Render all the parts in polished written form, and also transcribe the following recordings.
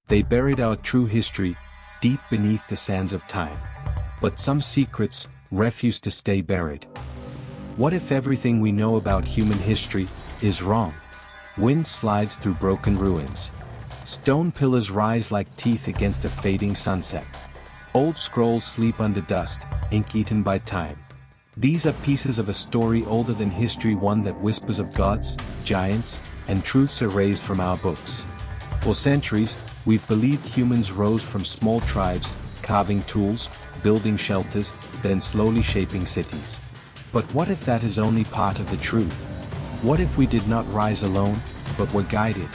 They buried our true history deep beneath the sands of time. But some secrets refuse to stay buried. What if everything we know about human history is wrong? Wind slides through broken ruins. Stone pillars rise like teeth against a fading sunset. Old scrolls sleep under dust, ink eaten by time. These are pieces of a story older than history, one that whispers of gods, giants, and truths erased from our books. For centuries, we've believed humans rose from small tribes, carving tools, building shelters, then slowly shaping cities. But what if that is only part of the truth? What if we did not rise alone, but were guided?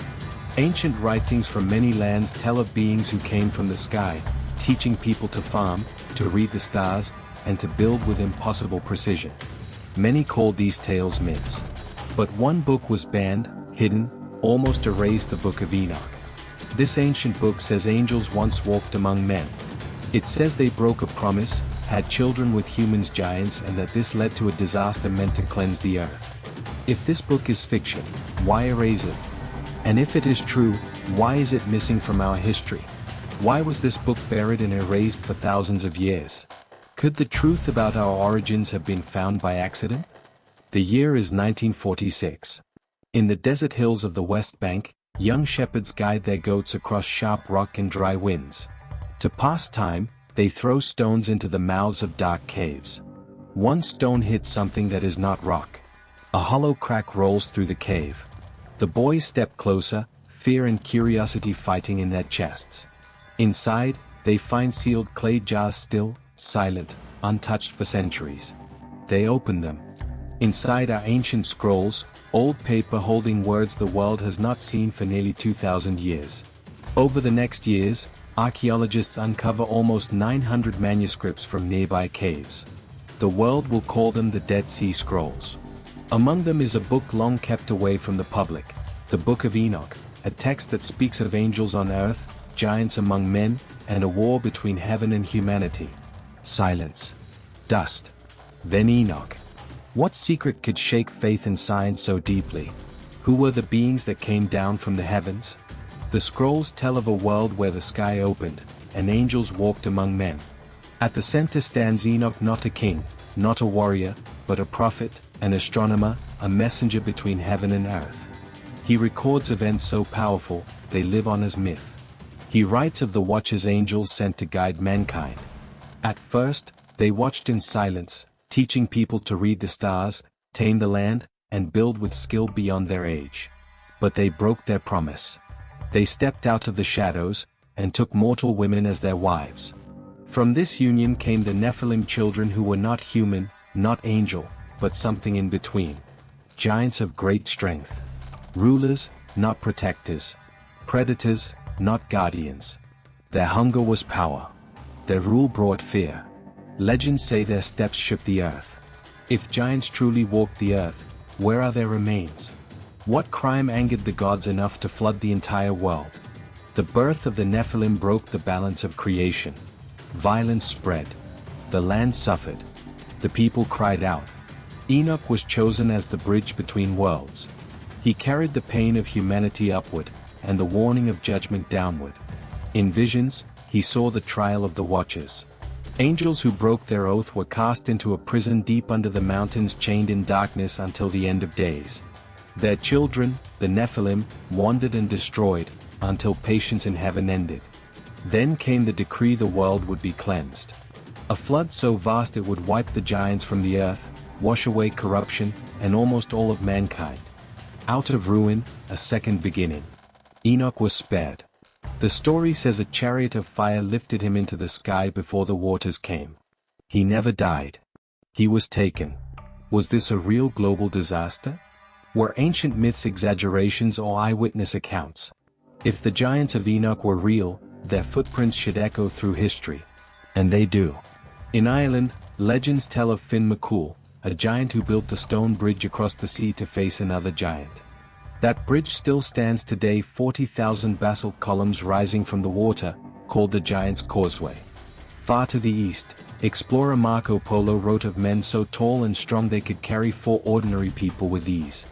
Ancient writings from many lands tell of beings who came from the sky, teaching people to farm, to read the stars, and to build with impossible precision. Many called these tales myths. But one book was banned, hidden, almost erased: the Book of Enoch. This ancient book says angels once walked among men. It says they broke a promise, had children with humans, giants, and that this led to a disaster meant to cleanse the earth. If this book is fiction, why erase it? And if it is true, why is it missing from our history? Why was this book buried and erased for thousands of years? Could the truth about our origins have been found by accident? The year is 1946. In the desert hills of the West Bank, young shepherds guide their goats across sharp rock and dry winds. To pass time, they throw stones into the mouths of dark caves. One stone hits something that is not rock. A hollow crack rolls through the cave. The boys step closer, fear and curiosity fighting in their chests. Inside, they find sealed clay jars, still, silent, untouched for centuries. They open them. Inside are ancient scrolls, old paper holding words the world has not seen for nearly 2,000 years. Over the next years, archaeologists uncover almost 900 manuscripts from nearby caves. The world will call them the Dead Sea Scrolls. Among them is a book long kept away from the public, the Book of Enoch, a text that speaks of angels on earth, giants among men, and a war between heaven and humanity. Silence. Dust. Then Enoch. What secret could shake faith and science so deeply? Who were the beings that came down from the heavens? The scrolls tell of a world where the sky opened, and angels walked among men. At the center stands Enoch, not a king, not a warrior, but a prophet, an astronomer, a messenger between heaven and earth. He records events so powerful, they live on as myth. He writes of the watchers angels sent to guide mankind. At first, they watched in silence, teaching people to read the stars, tame the land, and build with skill beyond their age. But they broke their promise. They stepped out of the shadows, and took mortal women as their wives. From this union came the Nephilim, children who were not human, not angel, but something in between. Giants of great strength. Rulers, not protectors. Predators, not guardians. Their hunger was power. Their rule brought fear. Legends say their steps shook the earth. If giants truly walked the earth, where are their remains? What crime angered the gods enough to flood the entire world? The birth of the Nephilim broke the balance of creation. Violence spread. The land suffered. The people cried out. Enoch was chosen as the bridge between worlds. He carried the pain of humanity upward, and the warning of judgment downward. In visions, he saw the trial of the watchers. Angels who broke their oath were cast into a prison deep under the mountains, chained in darkness until the end of days. Their children, the Nephilim, wandered and destroyed, until patience in heaven ended. Then came the decree: the world would be cleansed. A flood so vast it would wipe the giants from the earth, wash away corruption, and almost all of mankind. Out of ruin, a second beginning. Enoch was spared. The story says a chariot of fire lifted him into the sky before the waters came. He never died. He was taken. Was this a real global disaster? Were ancient myths exaggerations or eyewitness accounts? If the giants of Enoch were real, their footprints should echo through history. And they do. In Ireland, legends tell of Finn McCool, a giant who built a stone bridge across the sea to face another giant. That bridge still stands today, 40,000 basalt columns rising from the water, called the Giant's Causeway. Far to the east, explorer Marco Polo wrote of men so tall and strong they could carry 4 ordinary people with ease.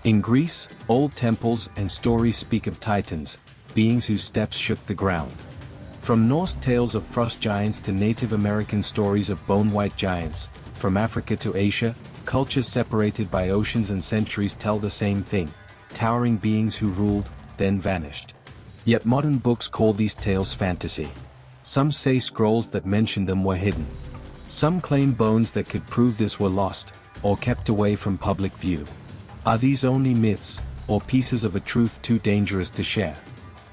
In Greece, old temples and stories speak of titans, beings whose steps shook the ground. From Norse tales of frost giants to Native American stories of bone-white giants, from Africa to Asia, cultures separated by oceans and centuries tell the same thing: towering beings who ruled, then vanished. Yet modern books call these tales fantasy. Some say scrolls that mention them were hidden. Some claim bones that could prove this were lost, or kept away from public view. Are these only myths, or pieces of a truth too dangerous to share?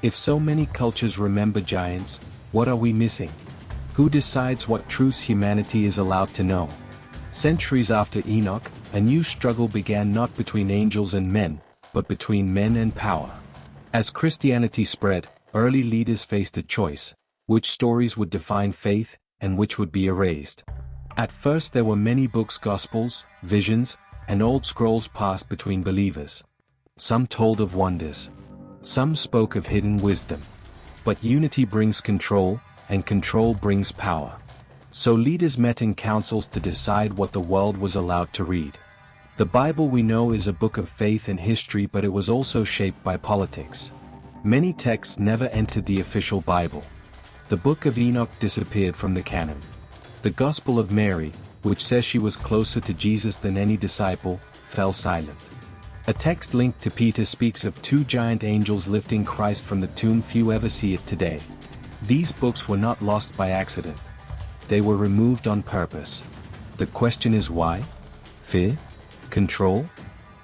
If so many cultures remember giants, what are we missing? Who decides what truths humanity is allowed to know? Centuries after Enoch, a new struggle began, not between angels and men, but between men and power. As Christianity spread, early leaders faced a choice: which stories would define faith, and which would be erased. At first there were many books, gospels, visions, and old scrolls passed between believers. Some told of wonders. Some spoke of hidden wisdom. But unity brings control, and control brings power. So leaders met in councils to decide what the world was allowed to read. The Bible, we know, is a book of faith and history, but it was also shaped by politics. Many texts never entered the official Bible. The Book of Enoch disappeared from the canon. The Gospel of Mary, which says she was closer to Jesus than any disciple, fell silent. A text linked to Peter speaks of two giant angels lifting Christ from the tomb. Few ever see it today. These books were not lost by accident. They were removed on purpose. The question is why? Fear? Control?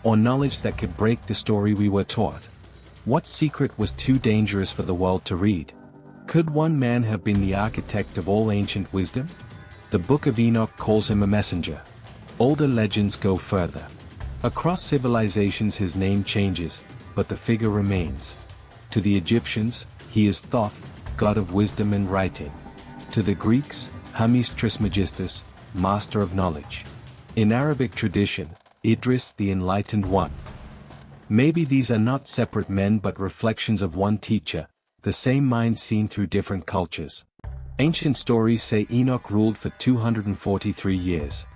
Or knowledge that could break the story we were taught? What secret was too dangerous for the world to read? Could one man have been the architect of all ancient wisdom? The Book of Enoch calls him a messenger. Older legends go further. Across civilizations his name changes, but the figure remains. To the Egyptians, he is Thoth, god of wisdom and writing. To the Greeks, Hermes Trismegistus, master of knowledge. In Arabic tradition, Idris, the enlightened one. Maybe these are not separate men but reflections of one teacher, the same mind seen through different cultures. Ancient stories say Enoch ruled for 243 years.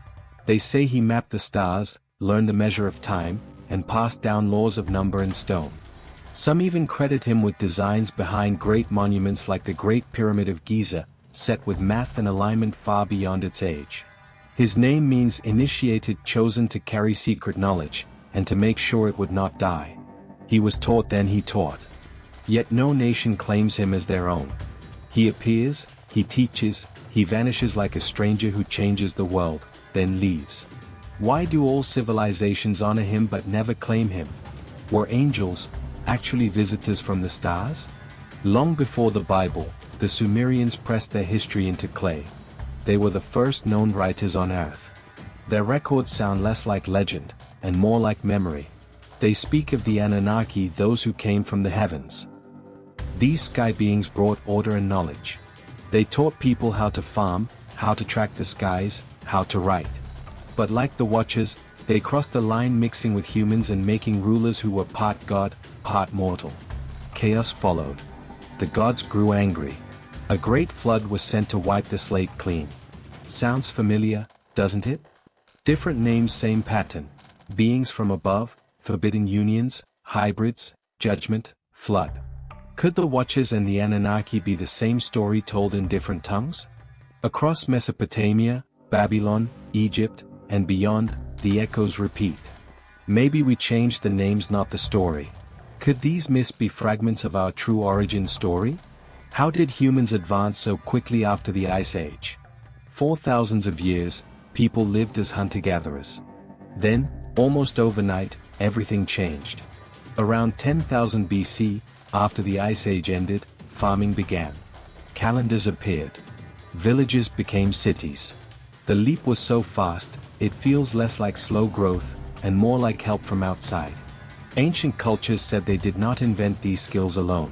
They say he mapped the stars, learned the measure of time, and passed down laws of number and stone. Some even credit him with designs behind great monuments like the Great Pyramid of Giza, set with math and alignment far beyond its age. His name means initiated, chosen to carry secret knowledge, and to make sure it would not die. He was taught, then he taught. Yet no nation claims him as their own. He appears, he teaches, he vanishes like a stranger who changes the world, then leaves. Why do all civilizations honor him but never claim him? Were angels actually visitors from the stars? Long before the Bible, the Sumerians pressed their history into clay. They were the first known writers on earth. Their records sound less like legend, and more like memory. They speak of the Anunnaki, those who came from the heavens. These sky beings brought order and knowledge. They taught people how to farm, how to track the skies, how to write. But like the Watchers, they crossed a line, mixing with humans and making rulers who were part god, part mortal. Chaos followed. The gods grew angry. A great flood was sent to wipe the slate clean. Sounds familiar, doesn't it? Different names, same pattern. Beings from above, forbidden unions, hybrids, judgment, flood. Could the Watchers and the Anunnaki be the same story told in different tongues? Across Mesopotamia, Babylon, Egypt, and beyond, the echoes repeat. Maybe we changed the names, not the story. Could these myths be fragments of our true origin story? How did humans advance so quickly after the Ice Age? For thousands of years, people lived as hunter-gatherers. Then, almost overnight, everything changed. Around 10,000 BC, after the Ice Age ended, farming began. Calendars appeared. Villages became cities. The leap was so fast, it feels less like slow growth, and more like help from outside. Ancient cultures said they did not invent these skills alone.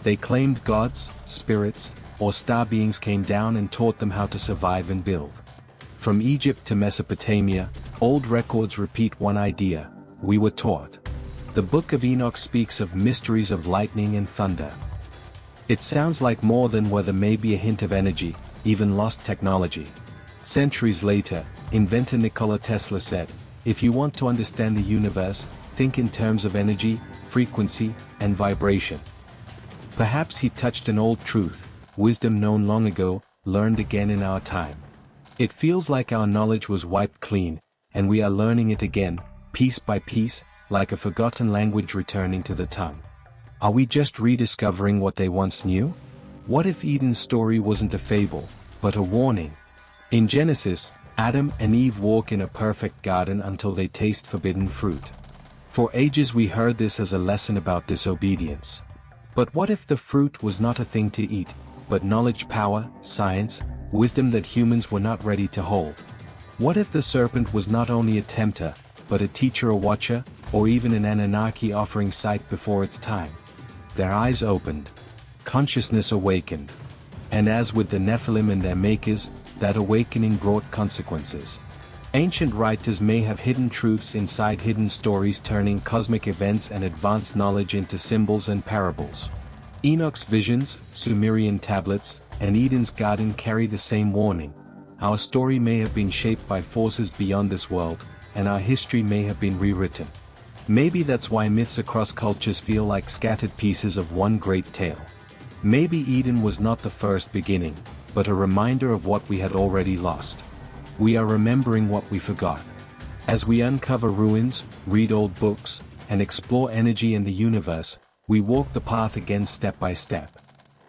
They claimed gods, spirits, or star beings came down and taught them how to survive and build. From Egypt to Mesopotamia, old records repeat one idea: we were taught. The Book of Enoch speaks of mysteries of lightning and thunder. It sounds like more than weather, maybe a hint of energy, even lost technology. Centuries later, inventor Nikola Tesla said, "If you want to understand the universe, think in terms of energy, frequency, and vibration." Perhaps he touched an old truth, wisdom known long ago, learned again in our time. It feels like our knowledge was wiped clean, and we are learning it again, piece by piece, like a forgotten language returning to the tongue. Are we just rediscovering what they once knew? What if Eden's story wasn't a fable, but a warning? In Genesis, Adam and Eve walk in a perfect garden until they taste forbidden fruit. For ages we heard this as a lesson about disobedience. But what if the fruit was not a thing to eat, but knowledge, power, science, wisdom that humans were not ready to hold? What if the serpent was not only a tempter, but a teacher, a watcher, or even an Anunnaki offering sight before its time? Their eyes opened. Consciousness awakened. And as with the Nephilim and their makers, that awakening brought consequences. Ancient writers may have hidden truths inside hidden stories, turning cosmic events and advanced knowledge into symbols and parables. Enoch's visions, Sumerian tablets, and Eden's garden carry the same warning. Our story may have been shaped by forces beyond this world, and our history may have been rewritten. Maybe that's why myths across cultures feel like scattered pieces of one great tale. Maybe Eden was not the first beginning, but a reminder of what we had already lost. We are remembering what we forgot. As we uncover ruins, read old books, and explore energy in the universe, we walk the path again step by step.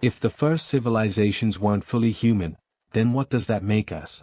If the first civilizations weren't fully human, then what does that make us?